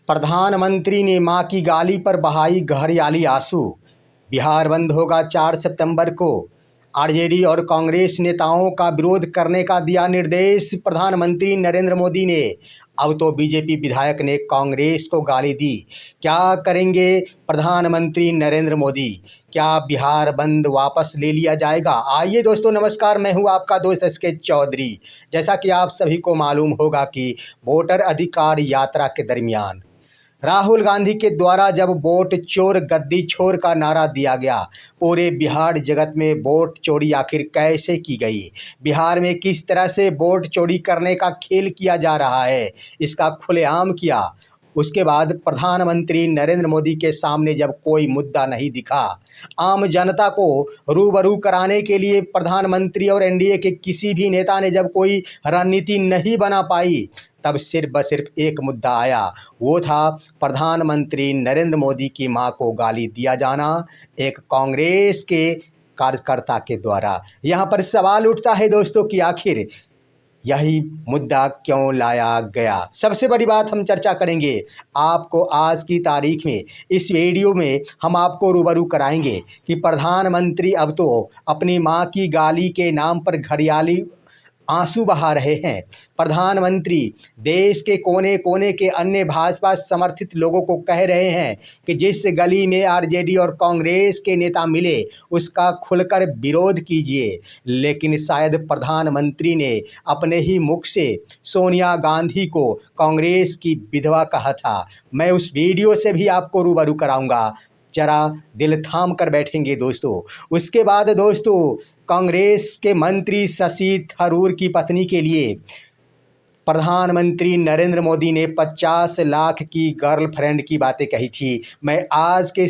प्रधानमंत्री ने मां की गाली पर बहाई गहरियाली आंसू। बिहार बंद होगा 4 सितंबर को। आरजेडी और कांग्रेस नेताओं का विरोध करने का दिया निर्देश प्रधानमंत्री नरेंद्र मोदी ने। अब तो बीजेपी विधायक ने कांग्रेस को गाली दी। क्या करेंगे प्रधानमंत्री नरेंद्र मोदी? क्या बिहार बंद वापस ले लिया जाएगा? आइए दोस्तों, नमस्कार, मैं हूं आपका दोस्त एसके चौधरी। जैसा कि आप सभी को मालूम होगा कि वोटर अधिकार यात्रा के दरमियान राहुल गांधी के द्वारा जब वोट चोर गद्दी छोर का नारा दिया गया, पूरे बिहार जगत में वोट चोरी आखिर कैसे की गई, बिहार में किस तरह से वोट चोरी करने का खेल किया जा रहा है, इसका खुलेआम किया। उसके बाद प्रधानमंत्री नरेंद्र मोदी के सामने जब कोई मुद्दा नहीं दिखा, आम जनता को रूबरू कराने के लिए प्रधानमंत्री और एनडीए के किसी भी नेता ने जब कोई रणनीति नहीं बना पाई, तब सिर्फ सिर्फ एक मुद्दा आया। वो था प्रधानमंत्री नरेंद्र मोदी की मां को गाली दिया जाना एक कांग्रेस के कार्यकर्ता के द्वारा। यहाँ पर सवाल उठता है दोस्तों कि आखिर यही मुद्दा क्यों लाया गया। सबसे बड़ी बात हम चर्चा करेंगे। आपको आज की तारीख में इस वीडियो में हम आपको रूबरू कराएंगे कि प्रधानमंत्री अब तो अपनी मां की गाली के नाम पर घड़ियाली आंसू बहा रहे हैं। प्रधानमंत्री देश के कोने कोने के अन्य भाजपा समर्थित लोगों को कह रहे हैं कि जिस गली में आरजेडी और कांग्रेस के नेता मिले उसका खुलकर विरोध कीजिए। लेकिन शायद प्रधानमंत्री ने अपने ही मुख से सोनिया गांधी को कांग्रेस की विधवा कहा था। मैं उस वीडियो से भी आपको रूबरू कराऊंगा, जरा दिल थाम कर बैठेंगे दोस्तों। उसके बाद दोस्तों, कांग्रेस के मंत्री शशि थरूर की पत्नी के लिए प्रधानमंत्री नरेंद्र मोदी ने 50 लाख की गर्लफ्रेंड की बातें कही थी। मैं आज के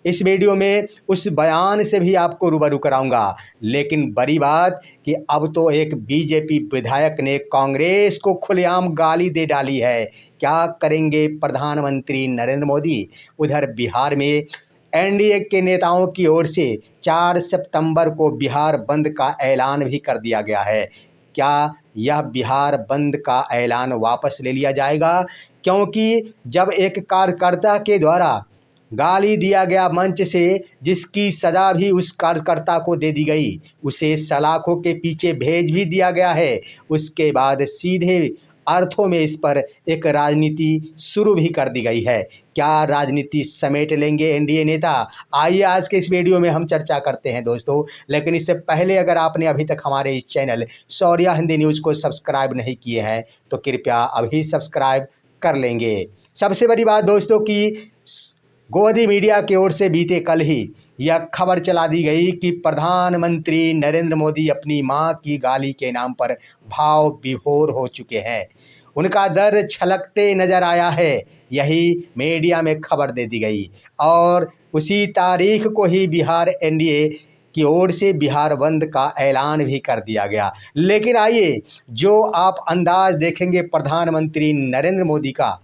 इस वीडियो में उस बयान से भी आपको रूबरू कराऊंगा। लेकिन बड़ी बात कि अब तो एक बीजेपी विधायक ने कांग्रेस को खुलेआम गाली दे डाली है। क्या करेंगे प्रधानमंत्री नरेंद्र मोदी? उधर बिहार में एनडीए के नेताओं की ओर से 4 सितंबर को बिहार बंद का ऐलान भी कर दिया गया है। क्या यह बिहार बंद का ऐलान वापस ले लिया जाएगा? क्योंकि जब एक कार्यकर्ता के द्वारा गाली दिया गया मंच से, जिसकी सजा भी उस कार्यकर्ता को दे दी गई, उसे सलाखों के पीछे भेज भी दिया गया है, उसके बाद सीधे अर्थों में इस पर एक राजनीति शुरू भी कर दी गई है। क्या राजनीति समेट लेंगे एनडीए नेता? आइए आज के इस वीडियो में हम चर्चा करते हैं दोस्तों। लेकिन इससे पहले अगर आपने अभी तक हमारे इस चैनल शौर्या हिंदी न्यूज़ को सब्सक्राइब नहीं किए हैं तो कृपया अभी सब्सक्राइब कर लेंगे। सबसे बड़ी बात दोस्तों कि गोदी मीडिया की ओर से बीते कल ही यह खबर चला दी गई कि प्रधानमंत्री नरेंद्र मोदी अपनी मां की गाली के नाम पर भाव विभोर हो चुके हैं। उनका दर्द छलकते नजर आया है, यही मीडिया में खबर दे दी गई। और उसी तारीख को ही बिहार एनडीए की ओर से बिहार बंद का ऐलान भी कर दिया गया। लेकिन आइए, जो आप अंदाज देखेंगे प्रधानमंत्री नरेंद्र मोदी का,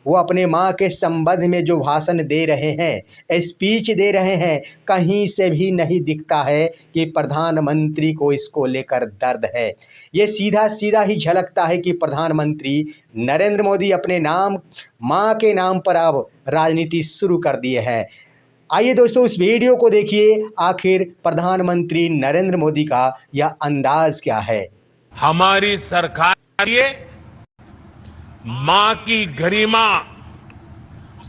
वो अपने मां के संबंध में जो भाषण दे रहे हैं, स्पीच दे रहे हैं, कहीं से भी नहीं दिखता है कि प्रधानमंत्री को इसको लेकर दर्द है। ये सीधा सीधा ही झलकता है कि प्रधानमंत्री नरेंद्र मोदी अपने नाम, मां के नाम पर अब राजनीति शुरू कर दिए हैं। आइए दोस्तों, उस वीडियो को देखिए, आखिर प्रधानमंत्री नरेंद्र मोदी का यह अंदाज क्या है। हमारी सरकार ये मां की गरिमा,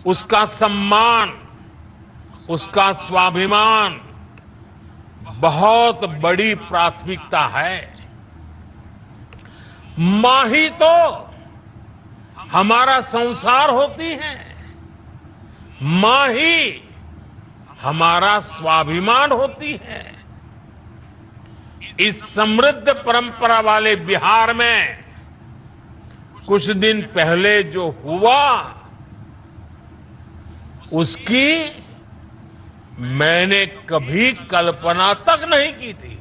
उसका सम्मान, उसका स्वाभिमान बहुत बड़ी प्राथमिकता है। मां ही तो हमारा संसार होती है, मां ही हमारा स्वाभिमान होती है। इस समृद्ध परंपरा वाले बिहार में कुछ दिन पहले जो हुआ, उसकी मैंने कभी कल्पना तक नहीं की थी।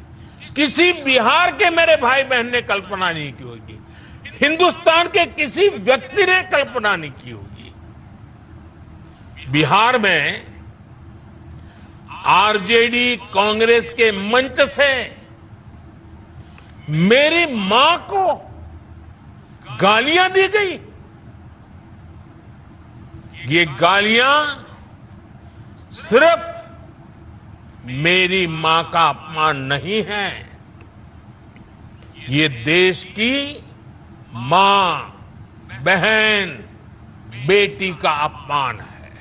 किसी बिहार के मेरे भाई बहन ने कल्पना नहीं की होगी, हिंदुस्तान के किसी व्यक्ति ने कल्पना नहीं की होगी। बिहार में आरजेडी कांग्रेस के मंच से मेरी मां को गालियां दी गई। ये गालियां सिर्फ मेरी मां का अपमान नहीं है, ये देश की मां, बहन, बेटी का अपमान है।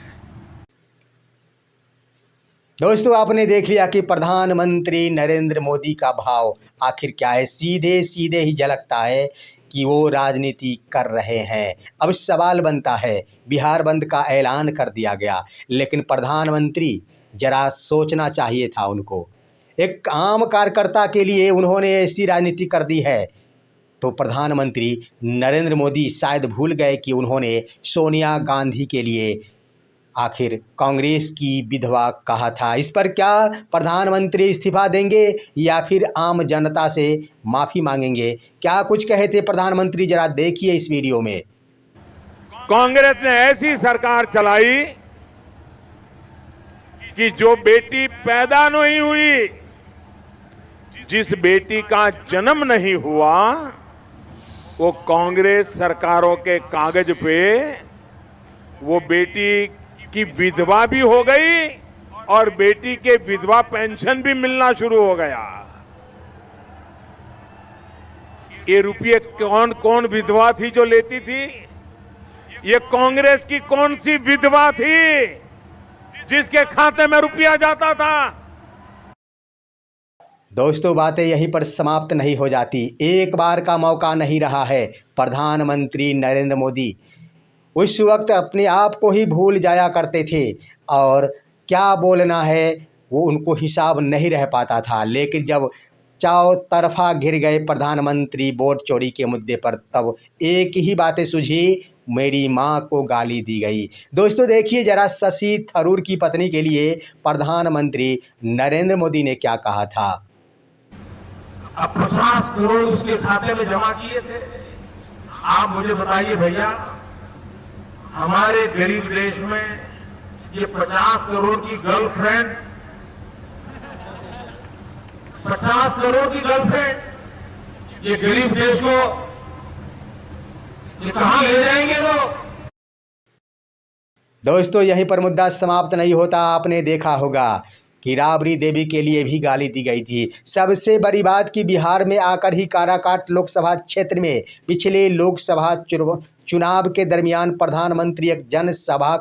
दोस्तों, आपने देख लिया कि प्रधानमंत्री नरेंद्र मोदी का भाव आखिर क्या है। सीधे सीधे ही झलकता है कि वो राजनीति कर रहे हैं। अब सवाल बनता है, बिहार बंद का ऐलान कर दिया गया, लेकिन प्रधानमंत्री जरा सोचना चाहिए था उनको। एक आम कार्यकर्ता के लिए उन्होंने ऐसी राजनीति कर दी है, तो प्रधानमंत्री नरेंद्र मोदी शायद भूल गए कि उन्होंने सोनिया गांधी के लिए आखिर कांग्रेस की विधवा कहा था। इस पर क्या प्रधानमंत्री इस्तीफा देंगे या फिर आम जनता से माफ़ी मांगेंगे? क्या कुछ कहे थे प्रधानमंत्री, जरा देखिए इस वीडियो में। कांग्रेस ने ऐसी सरकार चलाई कि जो बेटी पैदा नहीं हुई, जिस बेटी का जन्म नहीं हुआ, वो कांग्रेस सरकारों के कागज पे वो बेटी की विधवा भी हो गई और बेटी के विधवा पेंशन भी मिलना शुरू हो गया। ये रुपये कौन कौन विधवा थी जो लेती थी? ये कांग्रेस की कौन सी विधवा थी जिसके खाते में रुपया जाता था? दोस्तों, बातें यहीं पर समाप्त नहीं हो जाती। एक बार का मौका नहीं रहा है। प्रधानमंत्री नरेंद्र मोदी उस वक्त अपने आप को ही भूल जाया करते थे और क्या बोलना है वो उनको हिसाब नहीं रह पाता था। लेकिन जब चारों तरफा घिर गए प्रधानमंत्री वोट चोरी के मुद्दे पर, तब एक ही बातें सूझी, मेरी मां को गाली दी गई। दोस्तों, देखिए जरा शशि थरूर की पत्नी के लिए प्रधानमंत्री नरेंद्र मोदी ने क्या कहा था। अब 50 करोड़ उसके खाते में जमा किए थे। आप मुझे बताइए भैया, हमारे गरीब देश में ये 50 करोड़ की गर्लफ्रेंड, 50 करोड़ की गर्लफ्रेंड ये गरीब देश को ये कहां ले जाएंगे लोग? दोस्तों, यहीं पर मुद्दा समाप्त नहीं होता। आपने देखा होगा कि राबड़ी देवी के लिए भी गाली दी गई थी। सबसे बड़ी बात कि बिहार में आकर ही काराकाट लोकसभा क्षेत्र में पिछले लोकसभा चुनाव के दरमियान प्रधानमंत्री एक जनसभा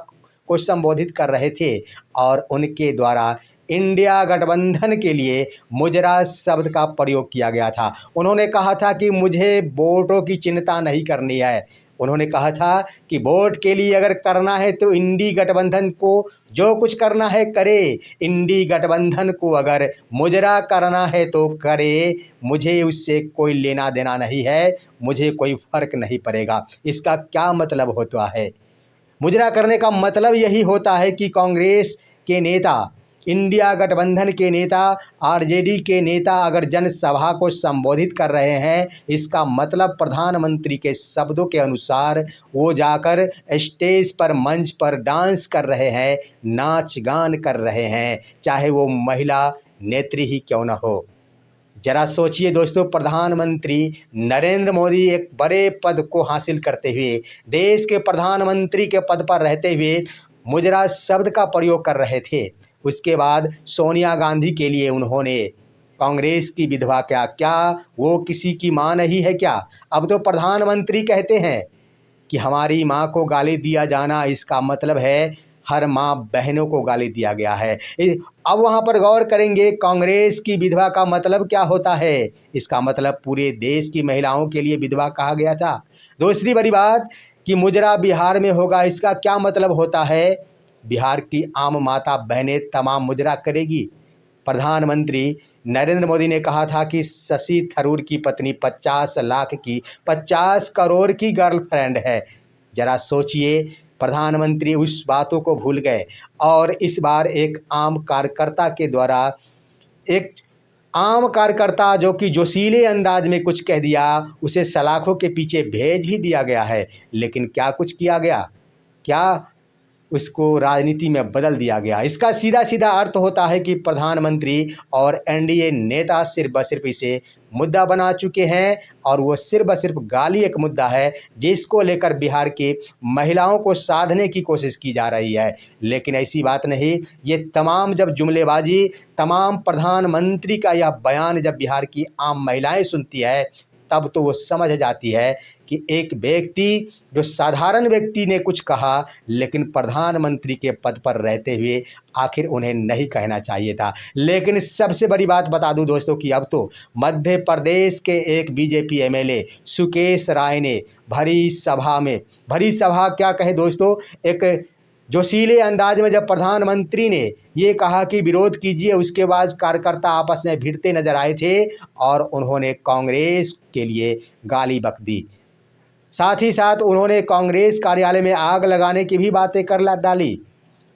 को संबोधित कर रहे थे और उनके द्वारा इंडिया गठबंधन के लिए मुजरा शब्द का प्रयोग किया गया था। उन्होंने कहा था कि मुझे वोटों की चिंता नहीं करनी है। उन्होंने कहा था कि वोट के लिए अगर करना है तो इंडी गठबंधन को जो कुछ करना है करे, इंडी गठबंधन को अगर मुजरा करना है तो करे, मुझे उससे कोई लेना देना नहीं है, मुझे कोई फर्क नहीं पड़ेगा। इसका क्या मतलब होता है? मुजरा करने का मतलब यही होता है कि कांग्रेस के नेता, इंडिया गठबंधन के नेता, आरजेडी के नेता अगर जनसभा को संबोधित कर रहे हैं, इसका मतलब प्रधानमंत्री के शब्दों के अनुसार वो जाकर स्टेज पर, मंच पर डांस कर रहे हैं, नाच गान कर रहे हैं, चाहे वो महिला नेत्री ही क्यों न हो। जरा सोचिए दोस्तों, प्रधानमंत्री नरेंद्र मोदी एक बड़े पद को हासिल करते हुए, देश के प्रधानमंत्री के पद पर रहते हुए मुजरा शब्द का प्रयोग कर रहे थे। उसके बाद सोनिया गांधी के लिए उन्होंने कांग्रेस की विधवा क्या वो किसी की मां नहीं है क्या? अब तो प्रधानमंत्री कहते हैं कि हमारी मां को गाली दिया जाना, इसका मतलब है हर माँ बहनों को गाली दिया गया है। अब वहाँ पर गौर करेंगे, कांग्रेस की विधवा का मतलब क्या होता है? इसका मतलब पूरे देश की महिलाओं के लिए विधवा कहा गया था। दूसरी बड़ी बात कि मुजरा बिहार में होगा, इसका क्या मतलब होता है? बिहार की आम माता बहनें तमाम मुजरा करेगी। प्रधानमंत्री नरेंद्र मोदी ने कहा था कि शशि थरूर की पत्नी 50 लाख की 50 करोड़ की गर्लफ्रेंड है। जरा सोचिए, प्रधानमंत्री उस बातों को भूल गए और इस बार एक आम कार्यकर्ता के द्वारा, एक आम कार्यकर्ता जो कि जोशीले अंदाज में कुछ कह दिया, उसे सलाखों के पीछे भेज भी दिया गया है। लेकिन क्या कुछ किया गया? क्या उसको राजनीति में बदल दिया गया। इसका सीधा सीधा अर्थ होता है कि प्रधानमंत्री और एनडीए नेता सिर्फ व सिर्फ इसे मुद्दा बना चुके हैं और वो सिर्फ व सिर्फ गाली एक मुद्दा है जिसको लेकर बिहार की महिलाओं को साधने की कोशिश की जा रही है। लेकिन ऐसी बात नहीं, ये तमाम जब जुमलेबाजी, तमाम प्रधानमंत्री का यह बयान जब बिहार की आम महिलाएं सुनती है तब तो वो समझ जाती है कि एक व्यक्ति, जो साधारण व्यक्ति ने कुछ कहा, लेकिन प्रधानमंत्री के पद पर रहते हुए आखिर उन्हें नहीं कहना चाहिए था। लेकिन सबसे बड़ी बात बता दूं दोस्तों कि अब तो मध्य प्रदेश के एक बीजेपी एमएलए सुकेश राय ने भरी सभा क्या कहे दोस्तों, एक जोशीले अंदाज में जब प्रधानमंत्री ने ये कहा कि विरोध कीजिए, उसके बाद कार्यकर्ता आपस में भिड़ते नजर आए थे और उन्होंने कांग्रेस के लिए गाली बक दी। साथ ही साथ उन्होंने कांग्रेस कार्यालय में आग लगाने की भी बातें कर डाली।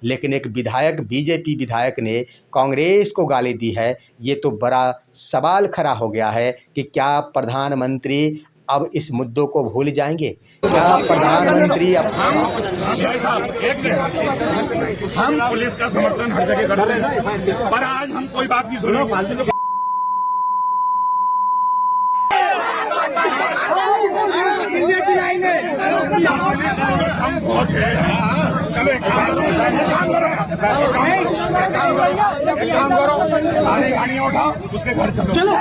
लेकिन एक विधायक, बीजेपी विधायक ने कांग्रेस को गाली दी है। ये तो बड़ा सवाल खड़ा हो गया है कि क्या प्रधानमंत्री अब इस मुद्दों को भूल जाएंगे? क्या प्रधानमंत्री हम पुलिस का समर्थन हर जगह करते हैं, पर आज हम कोई बात नहीं सुनो। हम बहुत चलो एक काम करो, सारी गाड़ियां उठाओ, उसके घर चलो।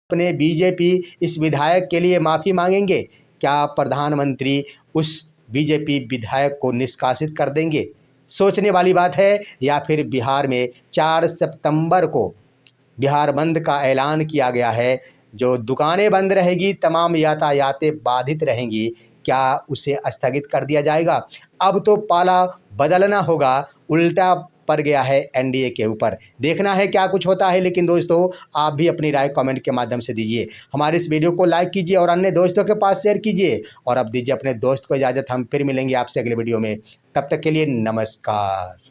अपने बीजेपी इस विधायक के लिए माफ़ी मांगेंगे? क्या प्रधानमंत्री उस बीजेपी विधायक को निष्कासित कर देंगे? सोचने वाली बात है। या फिर बिहार में 4 सितंबर को बिहार बंद का ऐलान किया गया है, जो दुकानें बंद रहेगी, तमाम यातायातें बाधित रहेंगी, क्या उसे स्थगित कर दिया जाएगा? अब तो पाला बदलना होगा, उल्टा पड़ गया है एनडीए के ऊपर। देखना है क्या कुछ होता है। लेकिन दोस्तों, आप भी अपनी राय कमेंट के माध्यम से दीजिए। हमारे इस वीडियो को लाइक कीजिए और अन्य दोस्तों के पास शेयर कीजिए। और अब दीजिए अपने दोस्त को इजाज़त। हम फिर मिलेंगे आपसे अगले वीडियो में। तब तक के लिए नमस्कार।